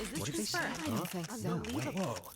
Is this What did they say? confirmed? Huh? Think so. No way. Unbelievable. Whoa.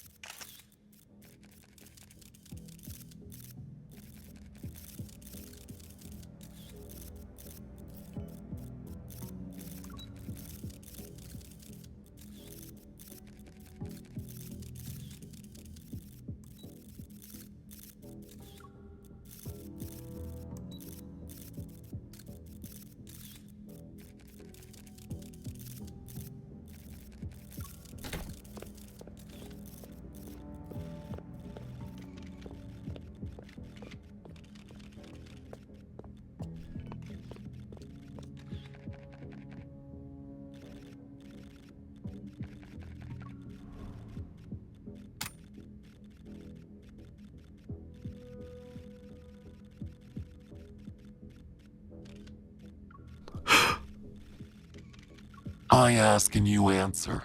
I ask and you answer.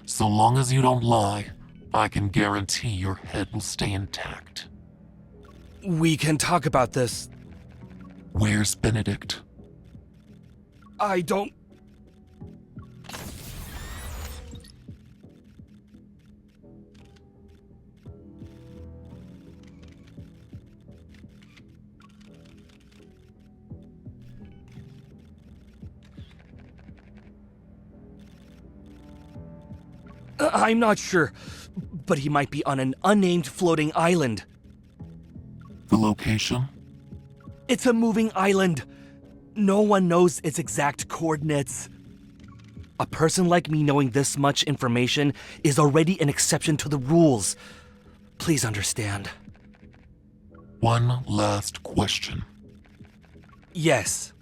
So long as you don't lie, I can guarantee your head will stay intact. We can talk about this. Where's Benedict? I don't... I'm not sure, but he might be on an unnamed floating island. The location? It's a moving island. No one knows its exact coordinates. A person like me knowing this much information is already an exception to the rules. Please understand. One last question. Yes.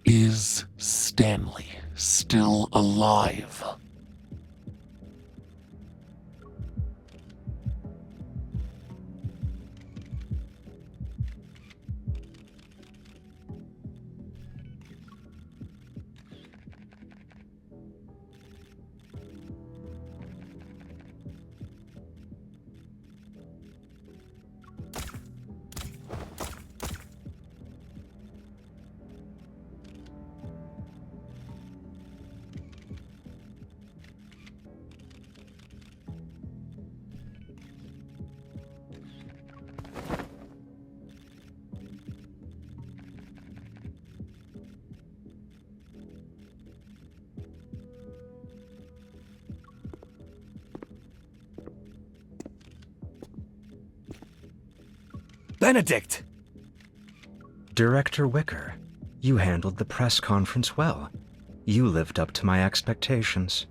Is Stanley still alive? Benedict! Director Wicker, you handled the press conference well. You lived up to my expectations.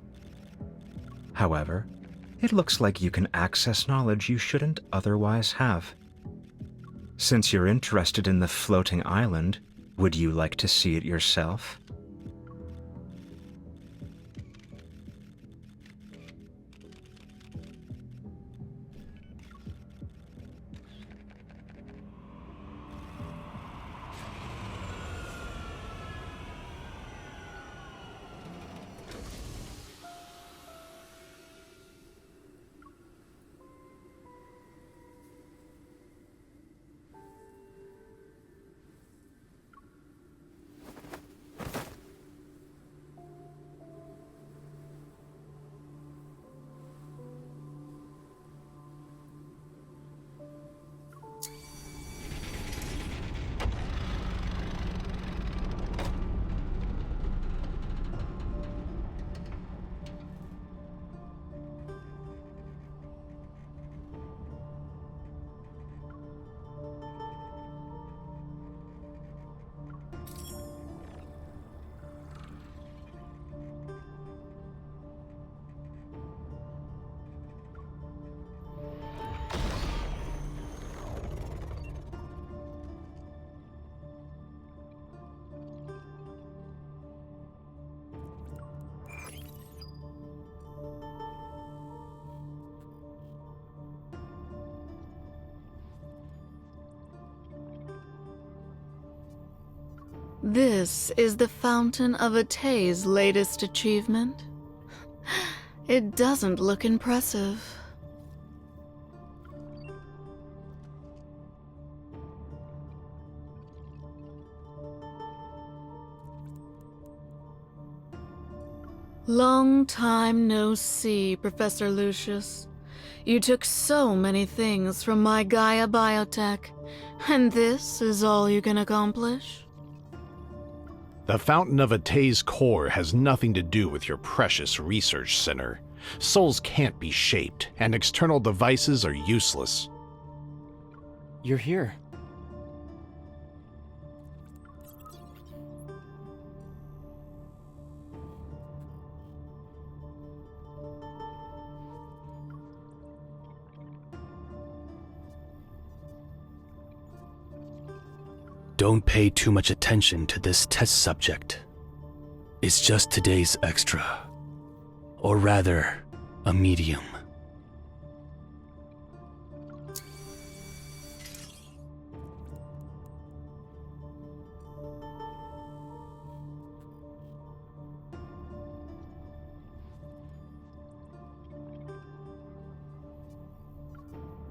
However, it looks like you can access knowledge you shouldn't otherwise have. Since you're interested in the floating island, would you like to see it yourself? This is the Fountain of Atay's latest achievement. It doesn't look impressive. Long time no see, Professor Lucius. You took so many things from my Gaia biotech, and this is all you can accomplish? The Fountain of Atay's core has nothing to do with your precious research center. Souls can't be shaped, and external devices are useless. You're here. Don't pay too much attention to this test subject. It's just today's extra. Or rather, a medium.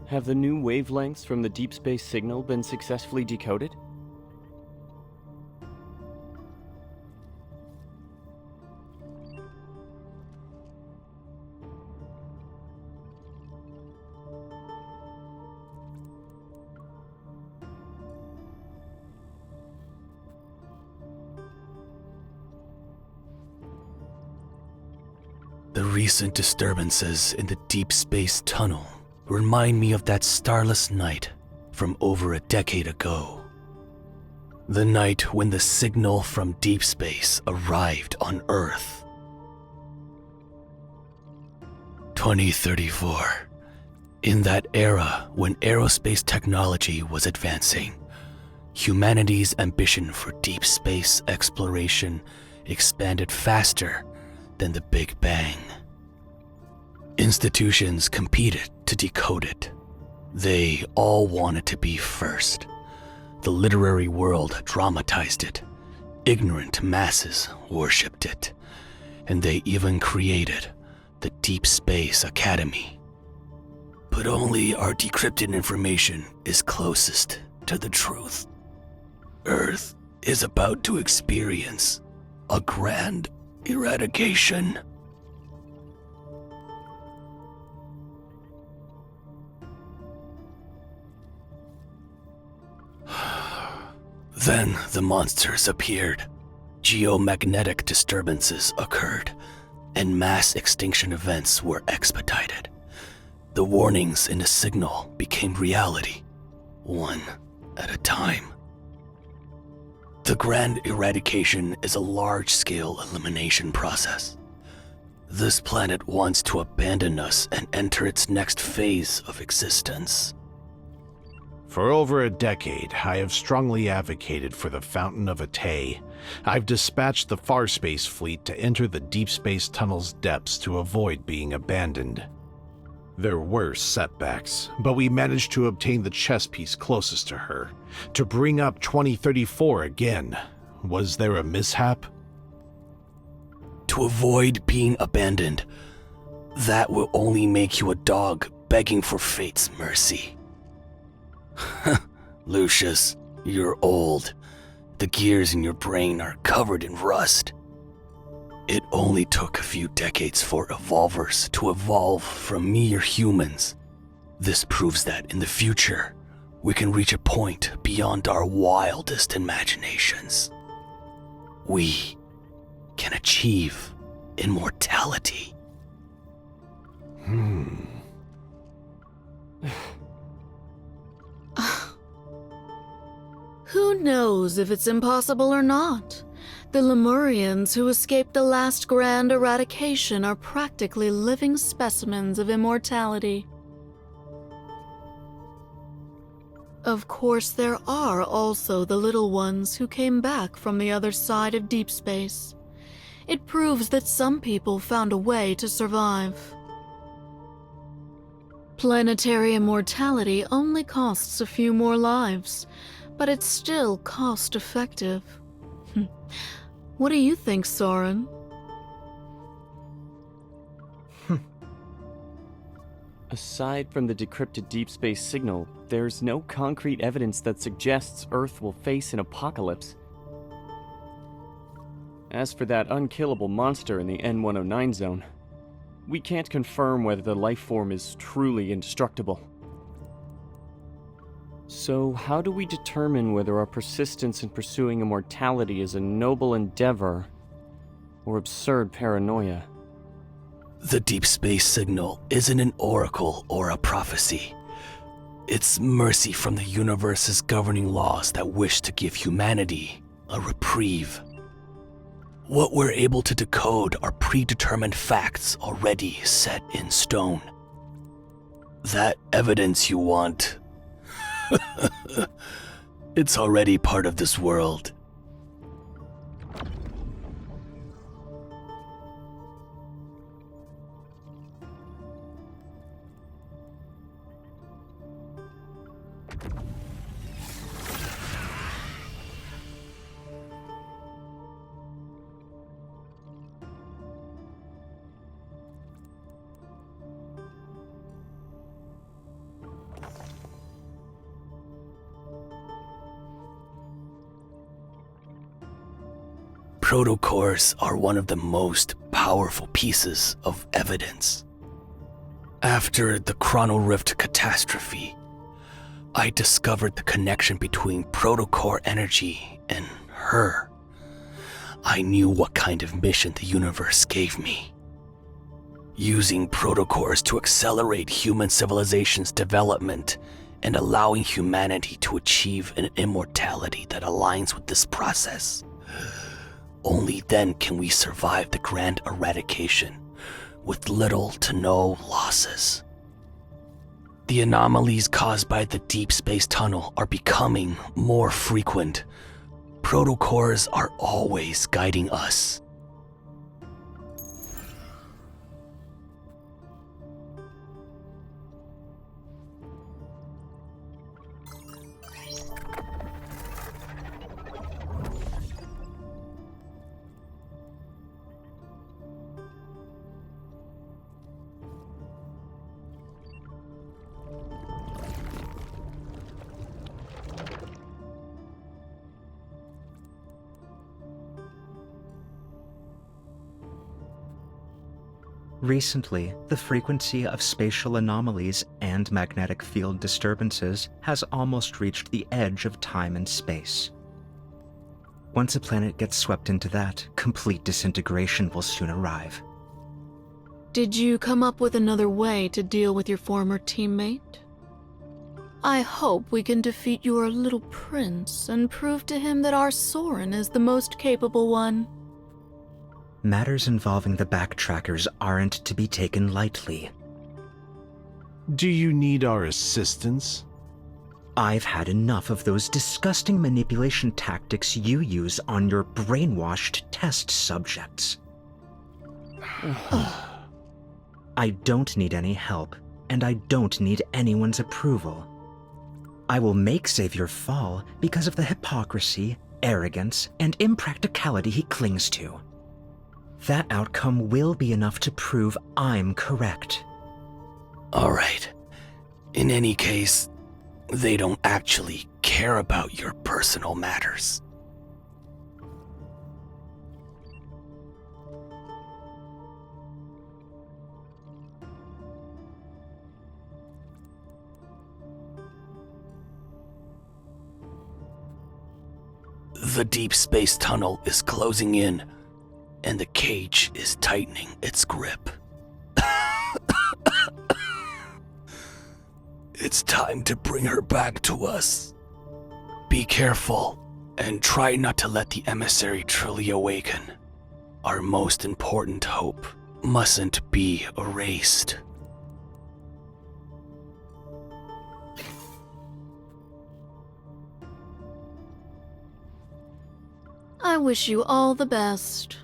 Have the new wavelengths from the Deepspace signal been successfully decoded? The recent disturbances in the deep space tunnel remind me of that starless night from over a decade ago. The night when the signal from deep space arrived on Earth. 2034. In that era when aerospace technology was advancing, humanity's ambition for deep space exploration expanded faster than the Big Bang. Institutions competed to decode it. They all wanted to be first. The literary world dramatized it. Ignorant masses worshipped it. And they even created the Deep Space Academy. But only our decrypted information is closest to the truth. Earth is about to experience a grand eradication. Then the monsters appeared. Geomagnetic disturbances occurred, and mass extinction events were expedited. The warnings in the signal became reality, one at a time. The grand eradication is a large-scale elimination process. This planet wants to abandon us and enter its next phase of existence. For over a decade, I have strongly advocated for the Fountain of Atay. I've dispatched the Farspace fleet to enter the Deep Space Tunnel's depths to avoid being abandoned. There were setbacks, but we managed to obtain the chess piece closest to her, to bring up 2034 again. Was there a mishap? To avoid being abandoned, that will only make you a dog begging for fate's mercy. Lucius, you're old. The gears in your brain are covered in rust. It only took a few decades for evolvers to evolve from mere humans. This proves that in the future, we can reach a point beyond our wildest imaginations. We can achieve immortality. Who knows if it's impossible or not? The Lemurians who escaped the last grand eradication are practically living specimens of immortality. Of course, there are also the little ones who came back from the other side of deep space. It proves that some people found a way to survive. Planetary immortality only costs a few more lives, but it's still cost-effective. What do you think, Soren? Aside from the decrypted deep space signal, there's no concrete evidence that suggests Earth will face an apocalypse. As for that unkillable monster in the N109 zone, we can't confirm whether the life form is truly indestructible. So how do we determine whether our persistence in pursuing immortality is a noble endeavor or absurd paranoia? The deep space signal isn't an oracle or a prophecy. It's mercy from the universe's governing laws that wish to give humanity a reprieve. What we're able to decode are predetermined facts already set in stone. That evidence you want, it's already part of this world. Protocores are one of the most powerful pieces of evidence. After the Chrono Rift catastrophe, I discovered the connection between protocore energy and her. I knew what kind of mission the universe gave me. Using protocores to accelerate human civilization's development and allowing humanity to achieve an immortality that aligns with this process. Only then can we survive the grand eradication with little to no losses. The anomalies caused by the deep space tunnel are becoming more frequent. Protocores are always guiding us. Recently, the frequency of spatial anomalies and magnetic field disturbances has almost reached the edge of time and space. Once a planet gets swept into that, complete disintegration will soon arrive. Did you come up with another way to deal with your former teammate? I hope we can defeat your little prince and prove to him that our Soren is the most capable one. Matters involving the backtrackers aren't to be taken lightly. Do you need our assistance? I've had enough of those disgusting manipulation tactics you use on your brainwashed test subjects. I don't need any help, and I don't need anyone's approval. I will make Xavier fall because of the hypocrisy, arrogance, and impracticality he clings to. That outcome will be enough to prove I'm correct. All right. In any case, they don't actually care about your personal matters. The deep space tunnel is closing in, and the cage is tightening its grip. It's time to bring her back to us. Be careful, and try not to let the emissary truly awaken. Our most important hope mustn't be erased. I wish you all the best.